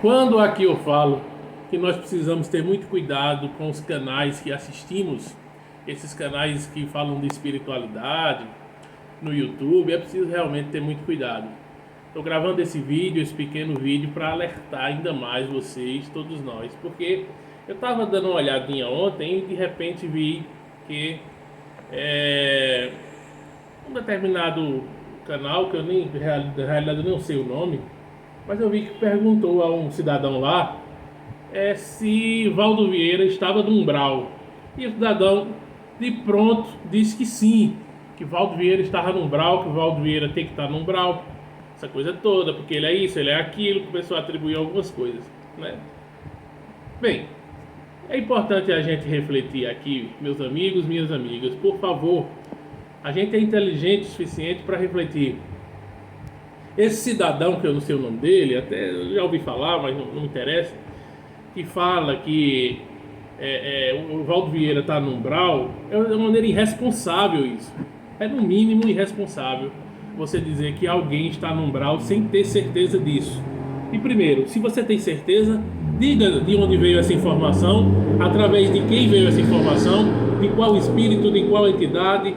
Quando aqui eu falo que nós precisamos ter muito cuidado com os canais que assistimos, esses canais que falam de espiritualidade no YouTube, é preciso realmente ter muito cuidado. Estou gravando esse vídeo, esse pequeno vídeo, para alertar ainda mais vocês, todos nós, porque eu estava dando uma olhadinha ontem e de repente vi que é, um determinado canal, que eu nem, na realidade eu não sei o nome, mas eu vi que perguntou a um cidadão lá se Valdo Vieira estava no umbral. E o cidadão de pronto disse que sim, que Valdo Vieira estava no umbral, que Valdo Vieira tem que estar no umbral, essa coisa toda, porque ele é isso, ele é aquilo, começou a atribuir algumas coisas, né? Bem, é importante a gente refletir aqui, meus amigos, minhas amigas, por favor, a gente é inteligente o suficiente para refletir. Esse cidadão, que eu não sei o nome dele, até eu já ouvi falar, mas não me interessa, que fala que o Valdo Vieira está no umbral, é de uma maneira irresponsável isso. É no mínimo irresponsável você dizer que alguém está no umbral sem ter certeza disso. E primeiro, se você tem certeza, diga de onde veio essa informação, através de quem veio essa informação, de qual espírito, de qual entidade,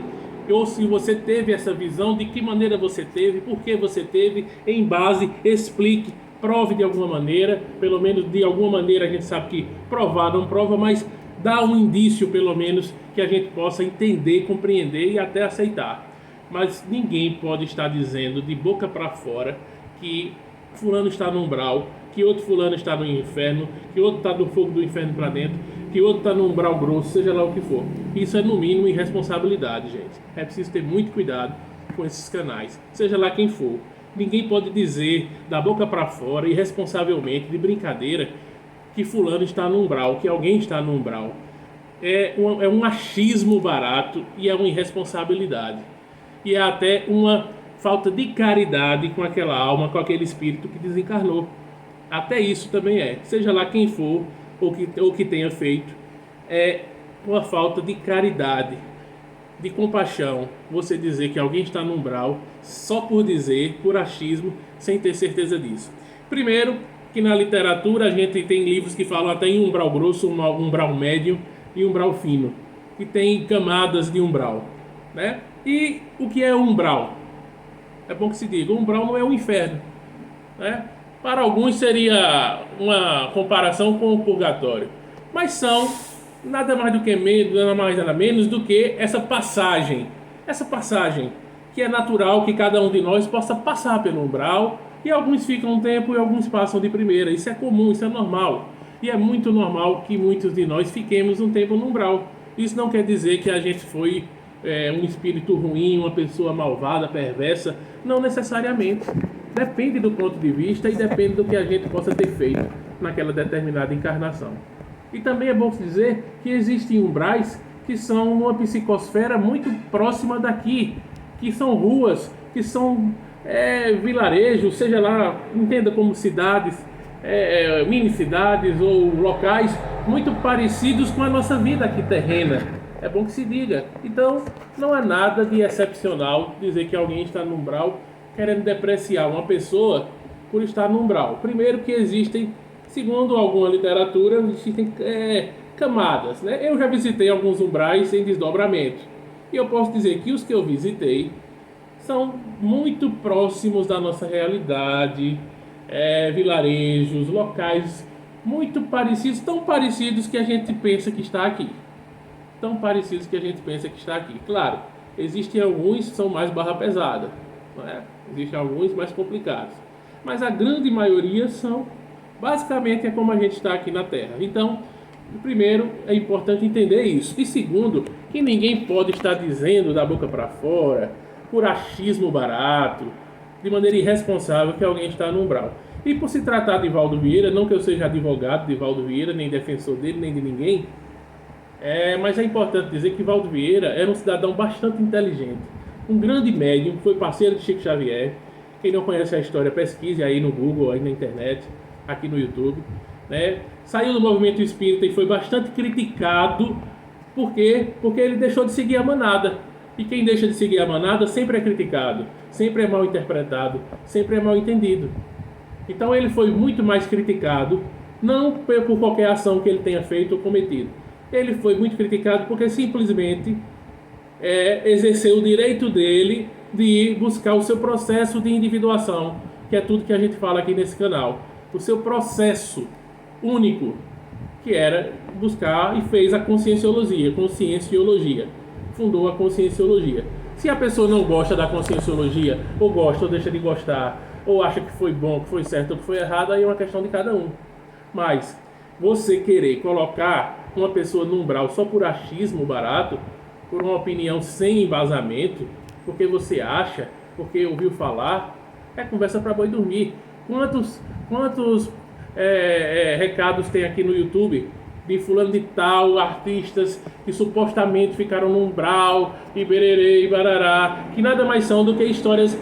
ou se você teve essa visão, de que maneira você teve, por que você teve, em base, explique, prove de alguma maneira, pelo menos de alguma maneira a gente sabe que provar não prova, mas dá um indício pelo menos que a gente possa entender, compreender e até aceitar. Mas ninguém pode estar dizendo de boca para fora que fulano está no umbral, que outro fulano está no inferno, que outro está no fogo do inferno para dentro, que outro está no umbral grosso, seja lá o que for. Isso é no mínimo irresponsabilidade, gente. É preciso ter muito cuidado com esses canais, seja lá quem for. Ninguém pode dizer da boca para fora, irresponsavelmente, de brincadeira, que fulano está no umbral, que alguém está no umbral. É um achismo barato e é uma irresponsabilidade. E é até uma falta de caridade com aquela alma, com aquele espírito que desencarnou. Até isso também é. Seja lá quem for ou que tenha feito, é uma falta de caridade, de compaixão, você dizer que alguém está no umbral só por dizer, por achismo, sem ter certeza disso. Primeiro, que na literatura a gente tem livros que falam até em umbral grosso, umbral médio e umbral fino, que tem camadas de umbral, né? E o que é umbral? É bom que se diga, o umbral não é o inferno, né? Para alguns seria uma comparação com o purgatório, mas são nada mais do que nada mais nada menos do que essa passagem que é natural que cada um de nós possa passar pelo umbral, e alguns ficam um tempo e alguns passam de primeira. Isso é comum, isso é normal, e é muito normal que muitos de nós fiquemos um tempo no umbral. Isso não quer dizer que a gente foi um espírito ruim, uma pessoa malvada, perversa, não necessariamente. Depende do ponto de vista e depende do que a gente possa ter feito naquela determinada encarnação. E também é bom dizer que existem umbrais que são uma psicosfera muito próxima daqui, que são ruas, que são vilarejos, seja lá, entenda como cidades, mini cidades ou locais muito parecidos com a nossa vida aqui terrena. É bom que se diga. Então, não é nada de excepcional dizer que alguém está no umbral querendo depreciar uma pessoa por estar no umbral. Primeiro que existem, segundo alguma literatura, existem camadas, né? Eu já visitei alguns umbrais em desdobramento. E eu posso dizer que os que eu visitei são muito próximos da nossa realidade, vilarejos, locais muito parecidos, tão parecidos que a gente pensa que está aqui. Tão parecidos que a gente pensa que está aqui. Claro, existem alguns que são mais barra pesada, não é? Existem alguns mais complicados, mas a grande maioria são, basicamente, é como a gente está aqui na Terra. Então, primeiro, é importante entender isso. E segundo, que ninguém pode estar dizendo da boca para fora, por achismo barato, de maneira irresponsável, que alguém está no umbral. E por se tratar de Valdo Vieira, não que eu seja advogado de Valdo Vieira, nem defensor dele, nem de ninguém, mas é importante dizer que Valdo Vieira era um cidadão bastante inteligente, um grande médium, foi parceiro de Chico Xavier. Quem não conhece a história, pesquise aí no Google, aí na internet, aqui no YouTube, né? Saiu do movimento espírita e foi bastante criticado. Por quê? Porque ele deixou de seguir a manada. E quem deixa de seguir a manada sempre é criticado, sempre é mal interpretado, sempre é mal entendido. Então ele foi muito mais criticado, não por qualquer ação que ele tenha feito ou cometido. Ele foi muito criticado porque simplesmente exerceu o direito dele de buscar o seu processo de individuação, que é tudo que a gente fala aqui nesse canal. O seu processo único, que era buscar e fez a conscienciologia. Fundou a conscienciologia. Se a pessoa não gosta da conscienciologia, ou gosta ou deixa de gostar, ou acha que foi bom, que foi certo ou que foi errado, aí é uma questão de cada um. Mas você querer colocar uma pessoa num umbral só por achismo barato, por uma opinião sem embasamento, porque você acha, porque ouviu falar, é conversa para boi dormir. Quantos recados tem aqui no YouTube de fulano de tal, artistas que supostamente ficaram no umbral, e bererê, e barará, que nada mais são do que histórias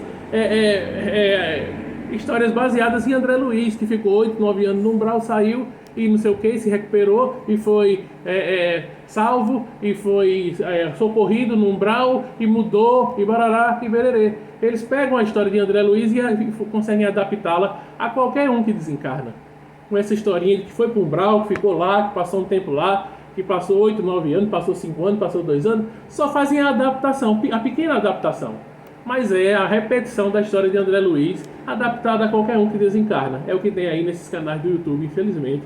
baseadas em André Luiz, que ficou 8, 9 anos no umbral, saiu e não sei o que, se recuperou e foi salvo e foi socorrido no umbral e mudou e barará e bererê. Eles pegam a história de André Luiz e conseguem adaptá-la a qualquer um que desencarna. Com essa historinha de que foi para o umbral, que ficou lá, que passou um tempo lá, que passou 8, 9 anos, passou 5 anos, passou 2 anos, só fazem a adaptação, a pequena adaptação. Mas é a repetição da história de André Luiz, adaptada a qualquer um que desencarna. É o que tem aí nesses canais do YouTube, infelizmente.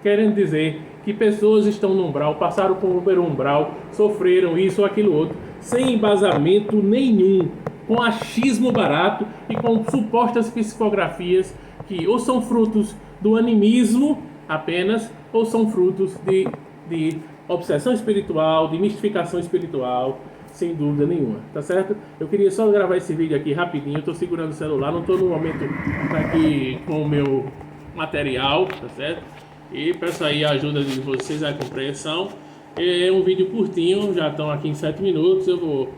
Querendo dizer que pessoas estão no umbral, passaram por um umbral, sofreram isso ou aquilo outro, sem embasamento nenhum, com achismo barato e com supostas psicografias que ou são frutos do animismo apenas, ou são frutos de obsessão espiritual, de mistificação espiritual, sem dúvida nenhuma, tá certo? Eu queria só gravar esse vídeo aqui rapidinho, eu tô segurando o celular, não tô no momento aqui com o meu material, tá certo? E peço aí a ajuda de vocês, a compreensão. É um vídeo curtinho, já estão aqui em 7 minutos, eu vou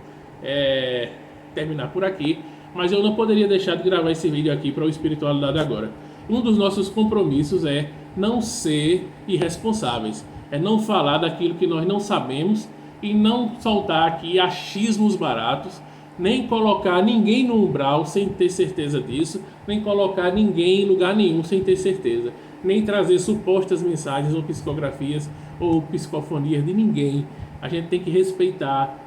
terminar por aqui, mas eu não poderia deixar de gravar esse vídeo aqui para o Espiritualidade Agora. Um dos nossos compromissos é não ser irresponsáveis, é não falar daquilo que nós não sabemos e não soltar aqui achismos baratos, nem colocar ninguém no umbral sem ter certeza disso, nem colocar ninguém em lugar nenhum sem ter certeza, nem trazer supostas mensagens ou psicografias ou psicofonias de ninguém. A gente tem que respeitar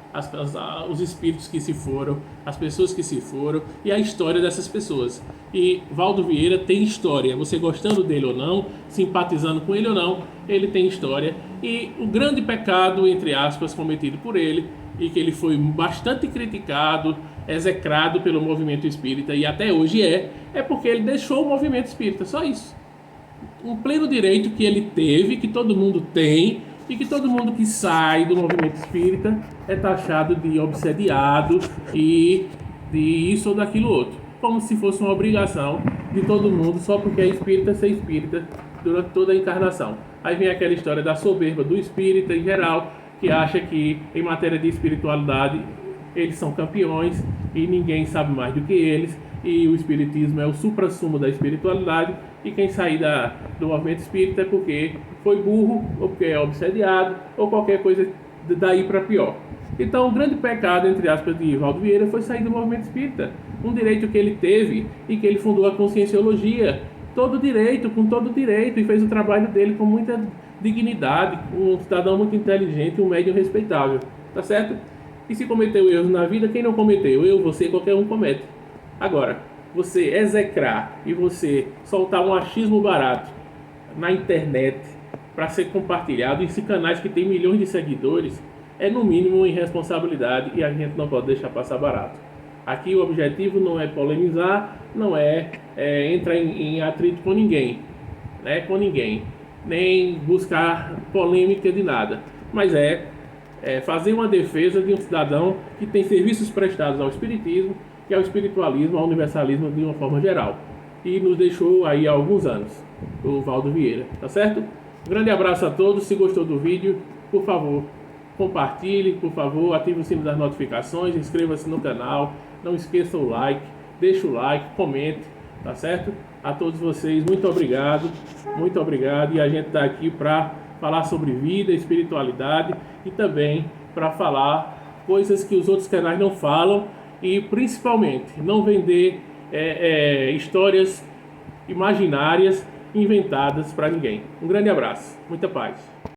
os espíritos que se foram, as pessoas que se foram e a história dessas pessoas. E Valdo Vieira tem história, você gostando dele ou não, simpatizando com ele ou não, ele tem história. E o grande pecado, entre aspas, cometido por ele, e que ele foi bastante criticado, execrado pelo movimento espírita, e até hoje é porque ele deixou o movimento espírita, só isso. Um pleno direito que ele teve, que todo mundo tem, e que todo mundo que sai do movimento espírita é taxado de obsediado e de isso ou daquilo outro, como se fosse uma obrigação de todo mundo só porque é espírita ser espírita durante toda a encarnação. Aí vem aquela história da soberba do espírita em geral, que acha que em matéria de espiritualidade eles são campeões e ninguém sabe mais do que eles, e o espiritismo é o suprassumo da espiritualidade, e quem sair do movimento espírita é porque foi burro, ou porque é obsediado, ou qualquer coisa daí para pior. Então o grande pecado, entre aspas, de Valdo Vieira foi sair do movimento espírita, um direito que ele teve e que ele fundou a conscienciologia, com todo direito, e fez o trabalho dele com muita dignidade, um cidadão muito inteligente, um médium respeitável, tá certo? E se cometeu erros na vida, quem não cometeu? Eu, você, qualquer um comete. Agora, você execrar e você soltar um achismo barato na internet para ser compartilhado em canais que tem milhões de seguidores, é no mínimo uma irresponsabilidade e a gente não pode deixar passar barato. Aqui o objetivo não é polemizar, não é entrar em atrito com ninguém, né? Com ninguém, nem buscar polêmica de nada, mas fazer uma defesa de um cidadão que tem serviços prestados ao espiritismo, que é o espiritualismo, ao universalismo de uma forma geral, e nos deixou aí há alguns anos, o Valdo Vieira, tá certo? Um grande abraço a todos. Se gostou do vídeo, por favor, compartilhe, por favor, ative o sino das notificações, inscreva-se no canal, não esqueça o like, deixe o like, comente, tá certo? A todos vocês, muito obrigado, e a gente está aqui para falar sobre vida, espiritualidade e também para falar coisas que os outros canais não falam, e principalmente não vender histórias imaginárias, inventadas para ninguém. Um grande abraço, muita paz.